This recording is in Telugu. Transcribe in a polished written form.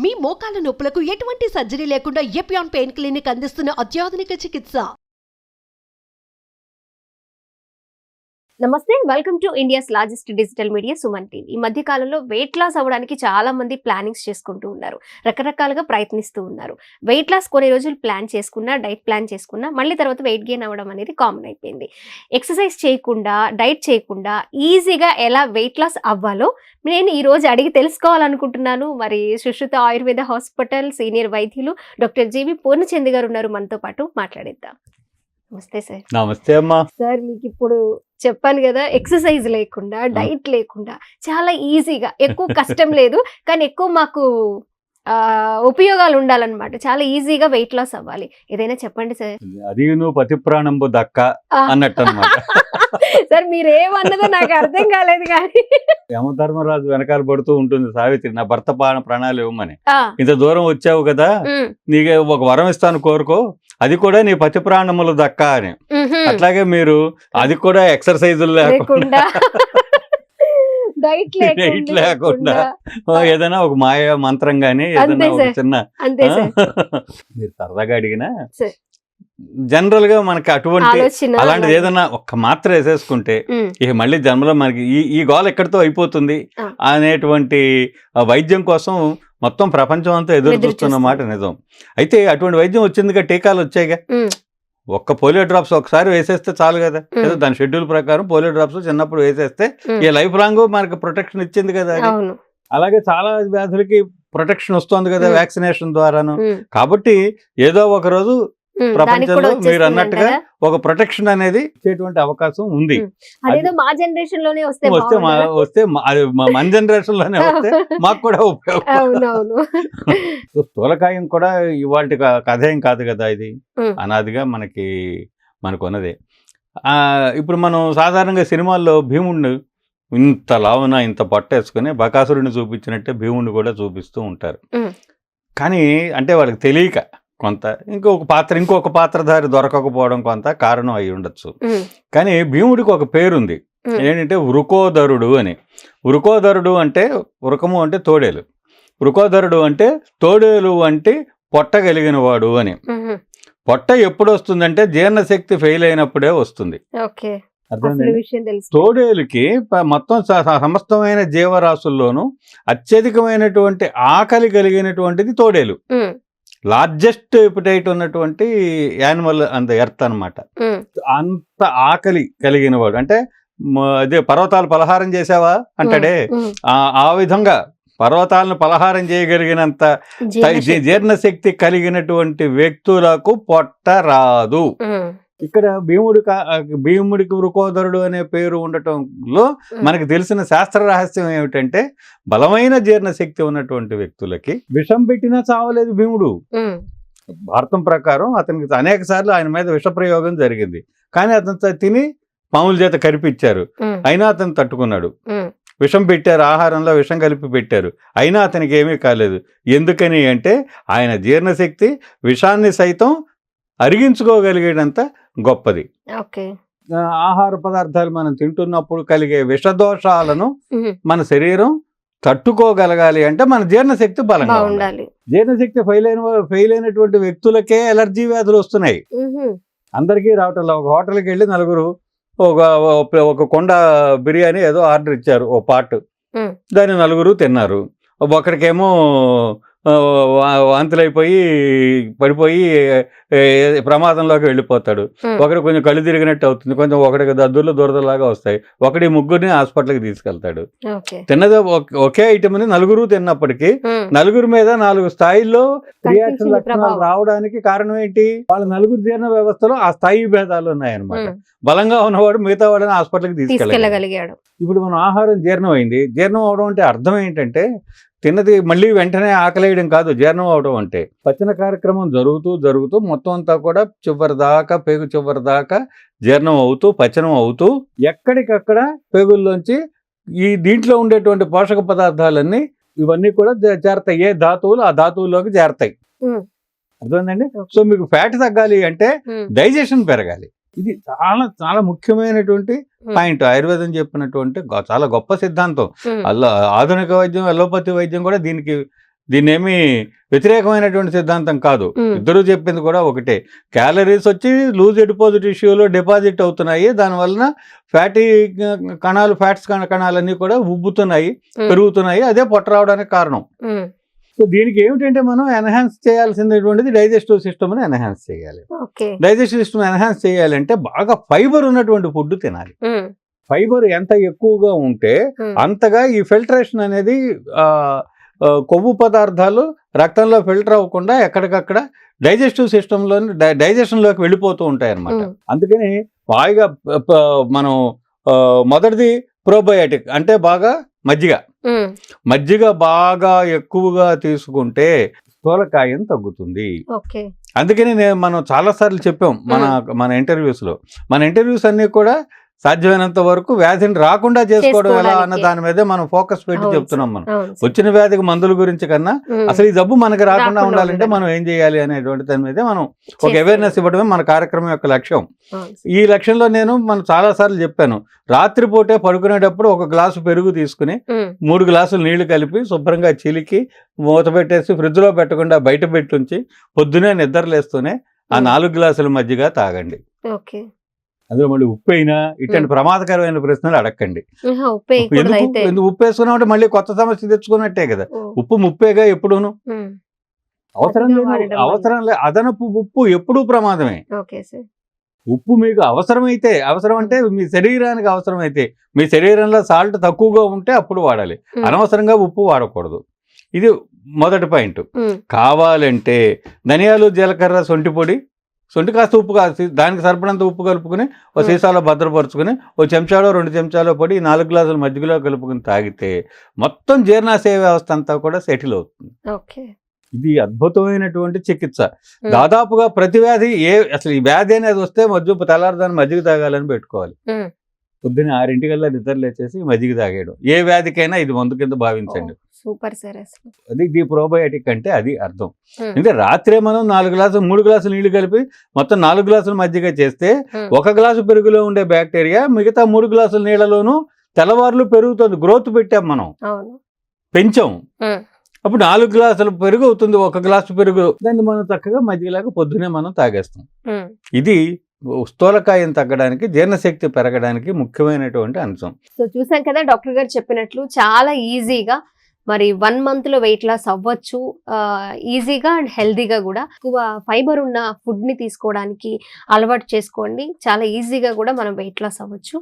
మీ మోకాల నొప్పులకు ఎటువంటి సర్జరీ లేకుండా ఎపియాన్ పెయిన్ క్లినిక్ అందిస్తున్న అత్యాధునిక చికిత్స. నమస్తే, welcome to India's largest digital media Suman TV. ఈ మధ్య కాలంలో వెయిట్ లాస్ అవ్వడానికి చాలా మంది ప్లానింగ్స్ చేసుకుంటూ ఉన్నారు, రకరకాలుగా ప్రయత్నిస్తూ ఉన్నారు. వెయిట్ లాస్ కొన్ని రోజులు ప్లాన్ చేసుకున్నా, డైట్ ప్లాన్ చేసుకున్నా, మళ్ళీ తర్వాత వెయిట్ గెయిన్ అవ్వడం అనేది కామన్ అయిపోయింది. ఎక్సర్సైజ్ చేయకుండా, డైట్ చేయకుండా ఈజీగా ఎలా వెయిట్ లాస్ అవ్వాలో నేను ఈ రోజు అడిగి తెలుసుకోవాలనుకుంటున్నాను. మరి సుశ్రుత ఆయుర్వేద హాస్పిటల్ సీనియర్ వైద్యులు డాక్టర్ జీవి పూర్ణచంద్ గారు ఉన్నారు మనతో పాటు, మాట్లాడేద్దాం. నమస్తే సార్. నమస్తే అమ్మా. సార్, మీకు ఇప్పుడు చెప్పాను కదా, ఎక్సర్సైజ్ లేకుండా, డైట్ లేకుండా చాలా ఈజీగా, ఎక్కువ కష్టం లేదు కానీ ఎక్కువ మాకు ఉపయోగాలు ఉండాలన్నమాట. చాలా ఈజీగా వెయిట్ లాస్ అవ్వాలి, ఏదైనా చెప్పండి సార్. అది నువ్వు పతి ప్రాణంబు దక్క అన్నట్టు అనమాట. సార్, మీరేమన్నదో నాకు అర్థం కాలేదు కానీ యమధర్మరాజు వెనకాల పడుతూ ఉంటుంది సావిత్రి, నా భర్త ప్రాణాలు ఇవ్వమని. ఇంత దూరం వచ్చావు కదా, నీకు ఒక వరం ఇస్తాను కోరుకో, అది కూడా నీ పతి ప్రాణములు దక్క అని. అట్లాగే మీరు అది కూడా ఎక్సర్సైజులు లేకుండా డైట్ లేకుండా ఏదైనా ఒక మాయ మంత్రం గానీ ఏదైనా ఒక చిన్న మీరు సరదాగా అడిగినా జనరల్ గా మనకి అటువంటి అలాంటిది ఏదైనా ఒక్క మాత్ర వేసేసుకుంటే ఇక మళ్ళీ జన్మలో మనకి ఈ గోల్ ఎక్కడితో అయిపోతుంది అనేటువంటి వైద్యం కోసం మొత్తం ప్రపంచం అంతా ఎదురు చూస్తున్న మాట నిజం. అయితే అటువంటి వైద్యం వచ్చిందిగా, టీకాలు వచ్చాయిగా. ఒక్క పోలియో డ్రాప్స్ ఒకసారి వేసేస్తే చాలు కదా, ఏదో దాని షెడ్యూల్ ప్రకారం పోలియో డ్రాప్స్ చిన్నప్పుడు వేసేస్తే ఈ లైఫ్ లాంగ్ మనకి ప్రొటెక్షన్ ఇచ్చింది కదా. అలాగే చాలా వ్యాధులకి ప్రొటెక్షన్ వస్తుంది కదా వ్యాక్సినేషన్ ద్వారాను. కాబట్టి ఏదో ఒక రోజు ప్రపంచంలో మీరు అన్నట్టుగా ఒక ప్రొటెక్షన్ అనేది ఇచ్చేటువంటి అవకాశం ఉంది. మా జనరేషన్ లోనే వస్తే మన జనరేషన్ లోనే వస్తే మాకు కూడా ఉపయోగం. స్థూలకాయం కూడా ఇవాళ కథ ఏం కాదు కదా, ఇది అనాదిగా మనకున్నదే. ఇప్పుడు మనం సాధారణంగా సినిమాల్లో భీముడిని ఇంత లావున ఇంత పట్టేసుకుని బకాసురుడిని చూపించినట్టే భీముడిని కూడా చూపిస్తూ ఉంటారు. కానీ అంటే వాళ్ళకి తెలియక కొంత ఇంకొక పాత్రధారి దొరకకపోవడం కొంత కారణం అయి ఉండొచ్చు. కానీ భీముడికి ఒక పేరుంది, ఏంటంటే వృకోదరుడు అని. వృకోదరుడు అంటే వృకము అంటే తోడేలు, వృకోదరుడు అంటే తోడేలు అంటే పొట్ట కలిగిన వాడు అని. పొట్ట ఎప్పుడు వస్తుందంటే జీర్ణశక్తి ఫెయిల్ అయినప్పుడే వస్తుంది. తోడేలుకి మొత్తం సమస్తమైన జీవరాశుల్లోనూ అత్యధికమైనటువంటి ఆకలి కలిగినటువంటిది తోడేలు. లార్జెస్ట్ ఎపిటైట్ ఉన్నటువంటి యానిమల్ అంత ఎర్త్ అనమాట. అంత ఆకలి కలిగిన వాడు అంటే అదే పర్వతాలు పలహారం చేసావా అంటాడే, ఆ విధంగా పర్వతాలను పలహారం చేయగలిగినంత జీర్ణశక్తి కలిగినటువంటి వ్యక్తులకు పొట్ట రాదు. ఇక్కడ భీముడికి వృకోదరుడు అనే పేరు ఉండటంలో మనకు తెలిసిన శాస్త్ర రహస్యం ఏమిటంటే, బలమైన జీర్ణశక్తి ఉన్నటువంటి వ్యక్తులకి విషం పెట్టినా చావలేదు భీముడు. భారతం ప్రకారం అతనికి అనేక సార్లు ఆయన మీద విష ప్రయోగం జరిగింది, కానీ అతను తిని పాముల చేత కరిపించారు, అయినా అతను తట్టుకున్నాడు. విషం పెట్టారు, ఆహారంలో విషం కలిపి పెట్టారు, అయినా అతనికి ఏమీ కాలేదు. ఎందుకని అంటే ఆయన జీర్ణశక్తి విషాన్ని సైతం అరిగించుకోగలిగేటంత గొప్పది. ఆహార పదార్థాలు మనం తింటున్నప్పుడు కలిగే విషదోషాలను మన శరీరం తట్టుకోగలగాలి అంటే మన జీర్ణశక్తి బలంగా ఉండాలి. జీర్ణశక్తి ఫెయిల్ అయినటువంటి వ్యక్తులకే ఎలర్జీ వ్యాధులు వస్తున్నాయి, అందరికీ రావటం. ఒక హోటల్కి వెళ్ళి నలుగురు ఒక కొండ బిర్యానీ ఏదో ఆర్డర్ ఇచ్చారు, ఓ పార్ట్, దాన్ని నలుగురు తిన్నారు. ఒకరికేమో వాంతులైపోయి పడిపోయి ప్రమాదంలోకి వెళ్ళిపోతాడు, ఒకరు కొంచెం కళ్ళు తిరిగినట్టు అవుతుంది, కొంచెం ఒకటికి దద్దుర్లు దురదలాగా వస్తాయి, ఒకటి ముగ్గురిని హాస్పిటల్కి తీసుకెళ్తాడు. తిన్నది ఒకే ఐటమ్ని నలుగురు తిన్నప్పటికీ నలుగురు మీద 4 స్థాయిల్లో రియాక్షన్ లక్షణాలు రావడానికి కారణం ఏంటి? వాళ్ళ నలుగురు జీర్ణ వ్యవస్థలో ఆ స్థాయి భేదాలు ఉన్నాయన్నమాట. బలంగా ఉన్నవాడు మిగతా వాళ్ళని హాస్పిటల్కి తీసుకెళ్ళగలిగాడు. ఇప్పుడు మనం ఆహారం జీర్ణం అయింది, జీర్ణం అవడం అంటే అర్థం ఏంటంటే తిన్నది మళ్ళీ వెంటనే ఆకలేయడం కాదు. జీర్ణం అవడం అంటే పచన కార్యక్రమం జరుగుతూ మొత్తం అంతా కూడా పేగు చివరి దాకా జీర్ణం అవుతూ పచనం అవుతూ ఎక్కడికక్కడ పేగుల్లోంచి ఈ దీంట్లో ఉండేటువంటి పోషక పదార్థాలన్నీ ఇవన్నీ కూడా చేరతాయి. ఏ ధాతువులు ఆ ధాతువుల్లోకి చేరతాయి. అర్థమైందండి? సో మీకు ఫ్యాట్ తగ్గాలి అంటే డైజెషన్ పెరగాలి. ఇది చాలా చాలా ముఖ్యమైనటువంటి పాయింట్. ఆయుర్వేదం చెప్పినటువంటి చాలా గొప్ప సిద్ధాంతం. ఆధునిక వైద్యం, అలోపతి వైద్యం కూడా దీనికి దీన్ని ఏమి వ్యతిరేకమైనటువంటి సిద్ధాంతం కాదు. ఇద్దరు చెప్పింది కూడా ఒకటే. క్యాలరీస్ వచ్చి లూజ్ ఎడిపోజ్ టిష్యూలో డిపాజిట్ అవుతున్నాయి, దానివలన ఫ్యాటీ కణాలు, ఫ్యాట్స్ కణాలన్నీ కూడా ఉబ్బుతున్నాయి, పెరుగుతున్నాయి, అదే పొట్ట రావడానికి కారణం. సో దీనికి ఏమిటంటే మనం ఎన్హాన్స్ చేయాల్సినటువంటిది డైజెస్టివ్ సిస్టమ్ని ఎన్హాన్స్ చేయాలి. డైజెస్టివ్ సిస్టమ్ ఎన్హాన్స్ చేయాలంటే బాగా ఫైబర్ ఉన్నటువంటి ఫుడ్ తినాలి. ఫైబర్ ఎంత ఎక్కువగా ఉంటే అంతగా ఈ ఫిల్టరేషన్ అనేది కొవ్వు పదార్థాలు రక్తంలో ఫిల్టర్ అవ్వకుండా ఎక్కడికక్కడ డైజెస్టివ్ సిస్టంలోని డైజెషన్లోకి వెళ్ళిపోతూ ఉంటాయి అన్నమాట. అందుకని బాగా మనం మొదటిది ప్రోబయోటిక్ అంటే బాగా మజ్జిగ బాగా ఎక్కువగా తీసుకుంటే స్థూలకాయం తగ్గుతుంది. అందుకని మనం చాలా సార్లు చెప్పాం మన ఇంటర్వ్యూస్ అన్ని కూడా సాధ్యమైనంత వరకు వ్యాధిని రాకుండా చేసుకోవడం ఎలా అన్న దాని మీదే మనం ఫోకస్ పెట్టి చెప్తున్నాం. మనం వచ్చిన వ్యాధికి మందుల గురించి కన్నా అసలు ఈ జబ్బు మనకి రాకుండా ఉండాలంటే మనం ఏం చేయాలి అనేటువంటి దాని మీదే మనం ఒక అవేర్నెస్ ఇవ్వడమే మన కార్యక్రమం యొక్క లక్ష్యం. ఈ లక్ష్యంలో మనం చాలా సార్లు చెప్పాను, రాత్రిపూటే పడుకునేటప్పుడు ఒక గ్లాసు పెరుగు తీసుకుని 3 గ్లాసులు నీళ్లు కలిపి శుభ్రంగా చిలికి మూత పెట్టేసి ఫ్రిడ్జ్ లో పెట్టకుండా బయట పెట్టుంచి పొద్దునే నిద్రలేస్తూనే ఆ 4 గ్లాసుల మజ్జిగ తాగండి. అందులో మళ్ళీ ఉప్పు అయినా ఇట్లాంటి ప్రమాదకరమైన ప్రశ్నలు అడగండి. ఎందుకు ఉప్పు వేసుకున్నామంటే మళ్ళీ కొత్త సమస్య తెచ్చుకున్నట్టే కదా. ఉప్పు ముప్పేగా ఎప్పుడూను. అవసరం లేదు. అదనపు ఉప్పు ఎప్పుడూ ప్రమాదమే. ఉప్పు మీకు అవసరం అంటే మీ శరీరానికి అవసరమైతే, మీ శరీరంలో సాల్ట్ తక్కువగా ఉంటే అప్పుడు వాడాలి, అనవసరంగా ఉప్పు వాడకూడదు. ఇది మొదటి పాయింట్. కావాలంటే ధనియాలు, జీలకర్ర, సొంటి కాస్త ఉప్పు కాసి దానికి సరిపడంత ఉప్పు కలుపుకుని ఒక సీసాలో భద్రపరుచుకుని ఒక చెంచాలో 2 చెంచాలో పడి 4 గ్లాసులు మజ్జిగలో కలుపుకుని తాగితే మొత్తం జీర్ణాశయ వ్యవస్థ అంతా కూడా సెటిల్ అవుతుంది. ఇది అద్భుతమైనటువంటి చికిత్స. దాదాపుగా ప్రతి వ్యాధి అసలు ఈ వ్యాధి అనేది వస్తే తెల్లారుదాన్ని మజ్జిగ తాగాలని పెట్టుకోవాలి. పొద్దున్న 6 గంటల నిద్ర లేచేసి మజ్జిగ తాగేయడం. ఏ వ్యాధికైనా ఇది మందు కింద భావించండి. Super sir. అది ది ప్రోబయోటిక్ అంటే అది అర్థం. అంటే రాత్రే మనం 3 గ్లాసులు నీళ్లు కలిపి మొత్తం 4 గ్లాసులు మజ్జిగ చేస్తే 1 గ్లాసు పెరుగులో ఉండే బ్యాక్టీరియా మిగతా 3 గ్లాసుల నీళ్లలోనూ తెల్లవారులు పెరుగుతుంది. గ్రోత్ పెట్టాం, మనం పెంచాం. అప్పుడు 4 గ్లాసులు పెరుగు అవుతుంది, 1 గ్లాసు పెరుగు. దాన్ని మనం చక్కగా మజ్జిగలాగా పొద్దునే మనం తాగేస్తాం. ఇది స్థూలకాయం తగ్గడానికి, జీర్ణశక్తి పెరగడానికి ముఖ్యమైనటువంటి అంశం. సో చూసాం కదా డాక్టర్ గారు చెప్పినట్లు చాలా ఈజీగా మరి 1 month లో వెయిట్ లాస్ అవ్వచ్చు, ఈజీగా అండ్ హెల్దీగా కూడా. ఎక్కువ ఫైబర్ ఉన్న ఫుడ్ ని తీసుకోవడానికి అలవాటు చేసుకోండి, చాలా ఈజీగా కూడా మనం వెయిట్ లాస్ అవ్వచ్చు.